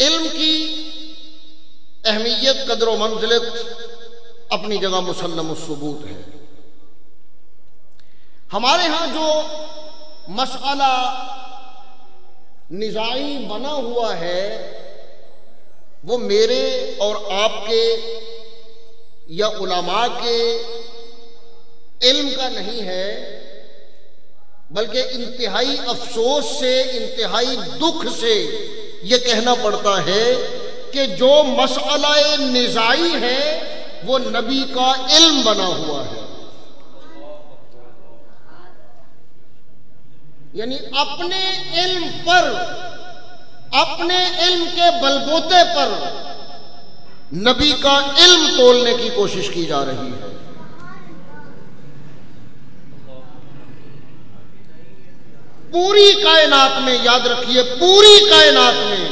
علم کی اہمیت، قدر و منزلت اپنی جگہ مسلم الثبوت ہے۔ ہمارے ہاں جو مسئلہ نزاعی بنا ہوا ہے وہ میرے اور آپ کے یا علماء کے علم کا نہیں ہے، بلکہ انتہائی افسوس سے، انتہائی دکھ سے یہ کہنا پڑتا ہے کہ جو مسئلہ نزاعی ہے وہ نبی کا علم بنا ہوا ہے۔ یعنی اپنے علم پر، اپنے علم کے بلبوتے پر نبی کا علم تولنے کی کوشش کی جا رہی ہے۔ پوری کائنات میں، یاد رکھیے، پوری کائنات میں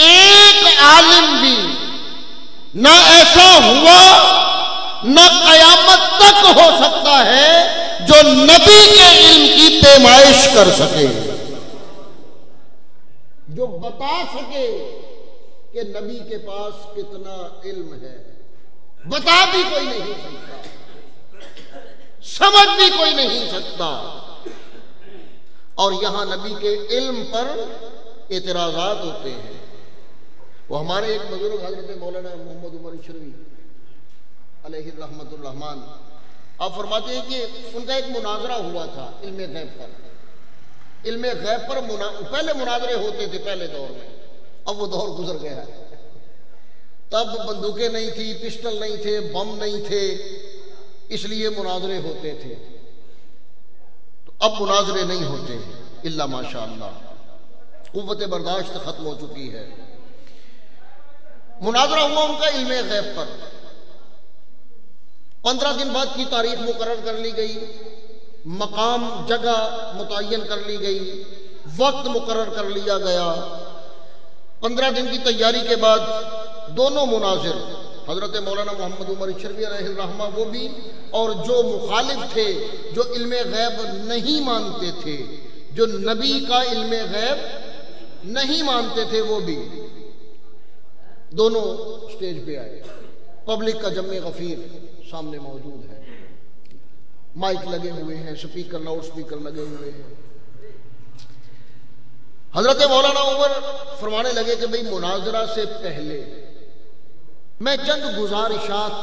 ایک عالم بھی نہ ایسا ہوا، نہ قیامت تک ہو سکتا ہے جو نبی کے علم کی پیمائش کر سکے، جو بتا سکے کہ نبی کے پاس کتنا علم ہے۔ بتا بھی کوئی نہیں سکتا، سمجھ بھی کوئی نہیں سکتا، اور یہاں نبی کے علم پر اعتراضات ہوتے ہیں۔ وہ ہمارے ایک بزرگ حضرت مولانا محمد عمر اشروی علیہ رحمت الرحمن، آپ فرماتے ہیں کہ ان کا ایک مناظرہ ہوا تھا علم غیب پر۔ علم غیب پر پہلے مناظرے ہوتے تھے پہلے دور میں، اب وہ دور گزر گیا ہے۔ تب بندوقیں نہیں تھی، پسٹل نہیں تھے، بم نہیں تھے، اس لیے مناظرے ہوتے تھے۔ تو اب مناظرے نہیں ہوتے الا ماشاء اللہ، قوت برداشت ختم ہو چکی ہے۔ مناظرہ ہوا ان کا علم غیب پر، 15 دن بعد کی تاریخ مقرر کر لی گئی، مقام جگہ متعین کر لی گئی، وقت مقرر کر لیا گیا۔ 15 دن کی تیاری کے بعد دونوں مناظر، حضرت مولانا محمد عمر اشروی علیہ الرحمہ وہ بھی، اور جو مخالف تھے، جو علم غیب نہیں مانتے تھے، جو نبی کا علم غیب نہیں مانتے تھے، وہ بھی دونوں سٹیج پہ آئے۔ پبلک کا جمع غفیر سامنے موجود ہے، مائک لگے ہوئے ہیں، سپیکر، لاؤڈ سپیکر لگے ہوئے ہیں۔ حضرت مولانا عمر فرمانے لگے کہ بھئی مناظرہ سے پہلے میں چند گزارشات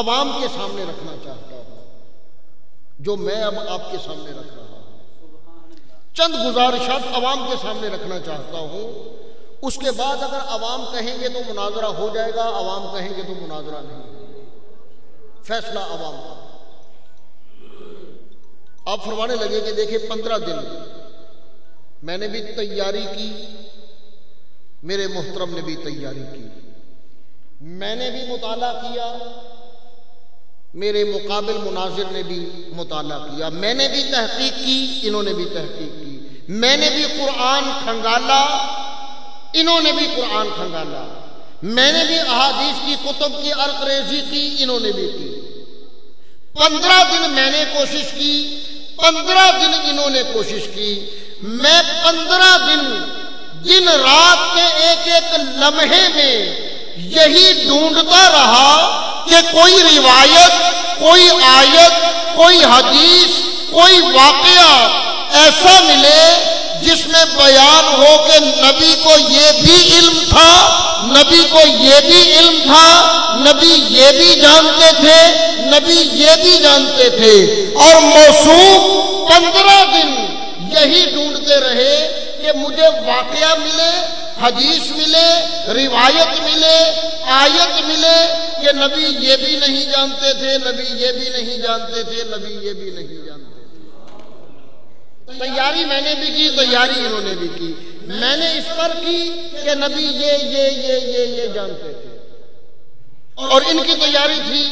عوام کے سامنے رکھنا چاہتا ہوں، جو میں اب آپ کے سامنے رکھ رہا ہوں۔ چند گزارشات عوام کے سامنے رکھنا چاہتا ہوں، اس کے بعد اگر عوام کہیں گے تو مناظرہ ہو جائے گا، عوام کہیں گے تو مناظرہ نہیں، فیصلہ عوام کا۔ آپ فرمانے لگے کہ دیکھیں 15 دن میں نے بھی تیاری کی، میرے محترم نے بھی تیاری کی، میں نے بھی مطالعہ کیا، میرے مقابل مناظر نے بھی مطالعہ کیا، میں نے بھی تحقیق کی، انہوں نے بھی تحقیق کی، میں نے بھی قرآن کھنگالا، انہوں نے بھی قرآن کھنگالا، میں نے بھی احادیث کی کتب کی عرق ریزی کی، انہوں نے بھی کی۔ 15 دن میں نے کوشش کی، 15 دن انہوں نے کوشش کی۔ میں 15 دن رات کے ایک ایک لمحے میں یہی ڈھونڈتا رہا کہ کوئی روایت، کوئی آیت، کوئی حدیث، کوئی واقعہ ایسا ملے جس میں بیان ہو کہ نبی کو یہ بھی علم تھا، نبی کو یہ بھی علم تھا، نبی یہ بھی جانتے تھے، نبی یہ بھی جانتے تھے۔ اور موصوف 15 دن یہی ڈھونڈتے رہے کہ مجھے واقعہ ملے، حدیث ملے، روایت ملے، آیت ملے کہ نبی یہ بھی نہیں جانتے تھے، نبی یہ بھی نہیں جانتے تھے، نبی یہ بھی نہیں جانتے تھے۔ تیاری میں نے بھی کی، تیاری انہوں نے بھی کی۔ میں نے اس پر کی کہ نبی یہ جانتے تھے، اور ان کی تیاری تھی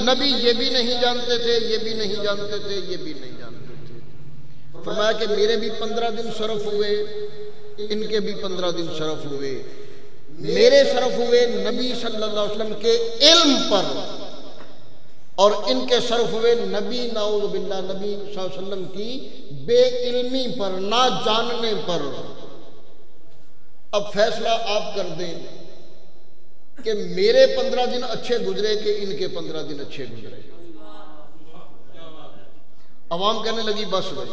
نبی یہ بھی نہیں جانتے تھے، یہ بھی نہیں جانتے تھے، یہ بھی نہیں جانتے تھے۔ فرمایا کہ میرے بھی 15 دن صرف ہوئے، ان کے بھی 15 دن صرف ہوئے۔ میرے صرف ہوئے نبی صلی اللہ علیہ وسلم کے علم پر، اور ان کے صرف ہوئے نبی نعوذ باللہ نبی صلی اللہ علیہ وسلم کی بے علمی پر، نہ جاننے پر۔ اب فیصلہ آپ کر دیں کہ میرے 15 دن اچھے گزرے کہ ان کے 15 دن اچھے گزرے۔ عوام کہنے لگی بس بھائی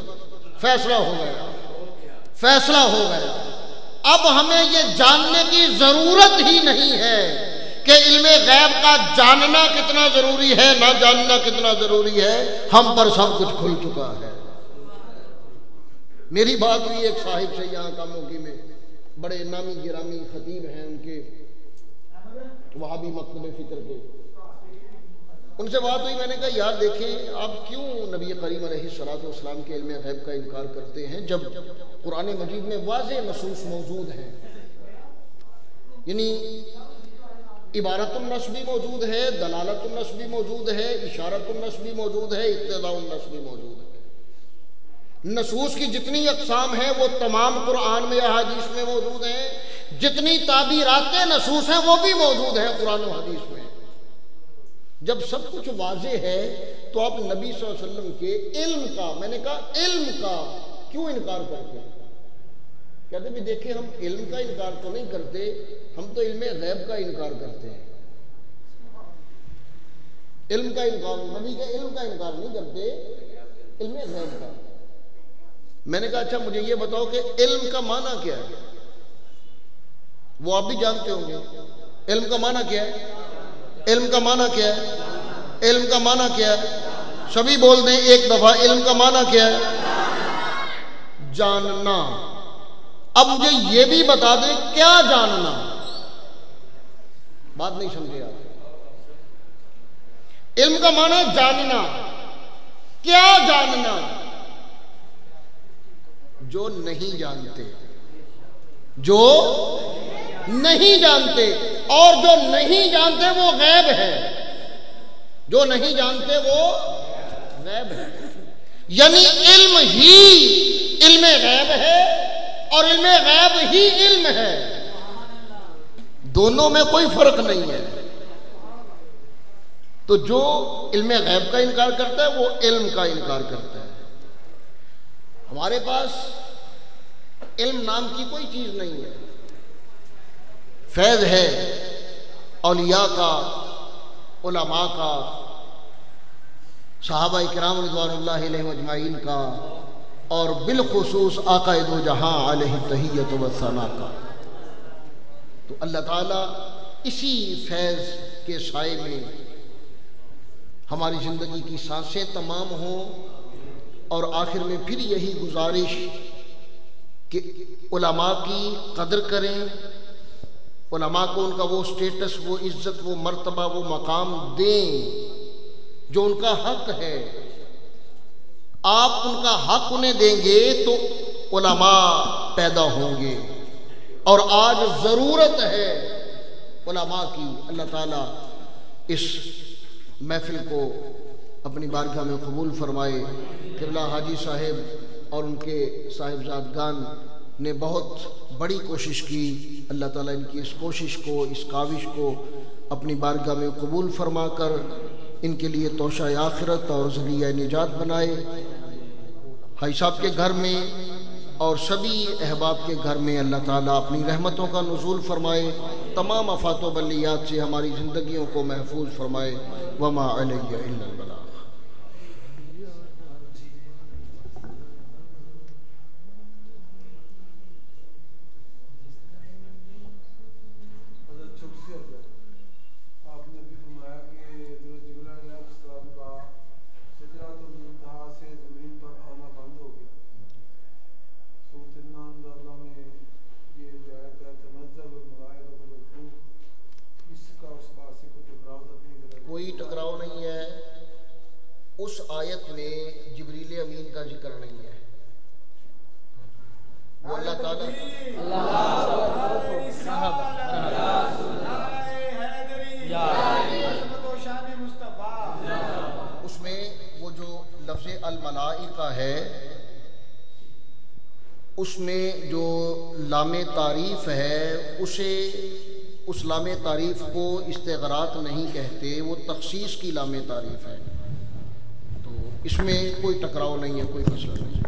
فیصلہ ہو گیا، فیصلہ ہو گیا، اب ہمیں یہ جاننے کی ضرورت ہی نہیں ہے کہ علم غیب کا جاننا کتنا ضروری ہے، نہ جاننا کتنا ضروری ہے، ہم پر سب کچھ کھل چکا ہے۔ میری بات ہوئی ایک صاحب سے یہاں کا موقع میں، بڑے نامی گرامی خطیب ہیں ان کے، وہابی مکتب فکر کے، ان سے بات ہوئی، میں نے کہا یار دیکھیں آپ کیوں نبی کریم علیہ السلام کے علم غیب کا انکار کرتے ہیں جب قرآن مجید میں واضح نصوص موجود ہیں، یعنی عبارت النص بھی موجود ہے، دلالت النص بھی موجود ہے، اشارت النص بھی موجود ہے، اقتضاء النص بھی موجود ہے۔ نصوص کی جتنی اقسام ہیں وہ تمام قرآن میں احادیث میں موجود ہیں، جتنی تعبیرات نصوص ہیں وہ بھی موجود ہیں قرآن و حدیث میں۔ جب سب کچھ واضح ہے تو آپ نبی صلی اللہ علیہ وسلم کے علم کا، میں نے کہا علم کا کیوں انکار کرتے ہیں؟ کہتے بھی دیکھیں ہم علم کا انکار تو نہیں کرتے، ہم تو علم غیب کا انکار کرتے ہیں۔ علم کا انکار، نبی کے علم کا انکار نہیں کرتے، علم غیب کا۔ میں نے کہا اچھا مجھے یہ بتاؤ کہ علم کا معنی کیا ہے؟ وہ آپ بھی جانتے ہوں گے علم کا معنی کیا ہے؟ علم کا معنی کیا ہے؟ علم کا معنی کیا ہے؟ سبھی بول دیں ایک دفعہ، علم کا معنی کیا ہے؟ جاننا۔ اب مجھے یہ بھی بتا دیں کیا جاننا؟ بات نہیں سمجھے آپ؟ علم کا معنی جاننا، کیا جاننا؟ جو نہیں جانتے، جو نہیں جانتے، اور جو نہیں جانتے وہ غیب ہے، جو نہیں جانتے وہ غیب ہے، یعنی علم ہی علم غیب ہے اور علم غیب ہی علم ہے، دونوں میں کوئی فرق نہیں ہے۔ تو جو علم غیب کا انکار کرتا ہے وہ علم کا انکار کرتا ہے۔ ہمارے پاس علم نام کی کوئی چیز نہیں ہے، فیض ہے اولیاء کا، علماء کا، صحابہ کرام رضوان اللہ علیہم اجمعین کا، اور بالخصوص آقا دو جہاں علیہ تحیت و ثنا کا۔ تو اللہ تعالیٰ اسی فیض کے سائے میں ہماری زندگی کی سانسیں تمام ہوں، اور آخر میں پھر یہی گزارش کہ علماء کی قدر کریں، علماء کو ان کا وہ سٹیٹس، وہ عزت، وہ مرتبہ، وہ مقام دیں جو ان کا حق ہے۔ آپ ان کا حق انہیں دیں گے تو علماء پیدا ہوں گے، اور آج ضرورت ہے علماء کی۔ اللہ تعالیٰ اس محفل کو اپنی بارگاہ میں قبول فرمائے۔ قبلہ حاجی صاحب اور ان کے صاحبزادگان نے بہت بڑی کوشش کی، اللہ تعالیٰ ان کی اس کوشش کو، اس کاوش کو اپنی بارگاہ میں قبول فرما کر ان کے لیے توشہ آخرت اور ذریعہ نجات بنائے۔ بھائی صاحب کے گھر میں اور سبھی احباب کے گھر میں اللہ تعالیٰ اپنی رحمتوں کا نزول فرمائے، تمام آفات و بلیات سے ہماری زندگیوں کو محفوظ فرمائے۔ وما علیہ الا البلاغ۔ کوئی ٹکراؤ نہیں ہے، اس آیت میں جبریل امین کا ذکر نہیں ہے، وہ اللہ تعالیٰ اس میں وہ جو لفظ الملائکہ ہے اس میں جو لام تعریف ہے اسے، اس لام تعریف کو استغراق نہیں کہتے، وہ تخصیص کی لام تعریف ہے، تو اس میں کوئی ٹکراؤ نہیں ہے، کوئی مسئلہ نہیں ہے۔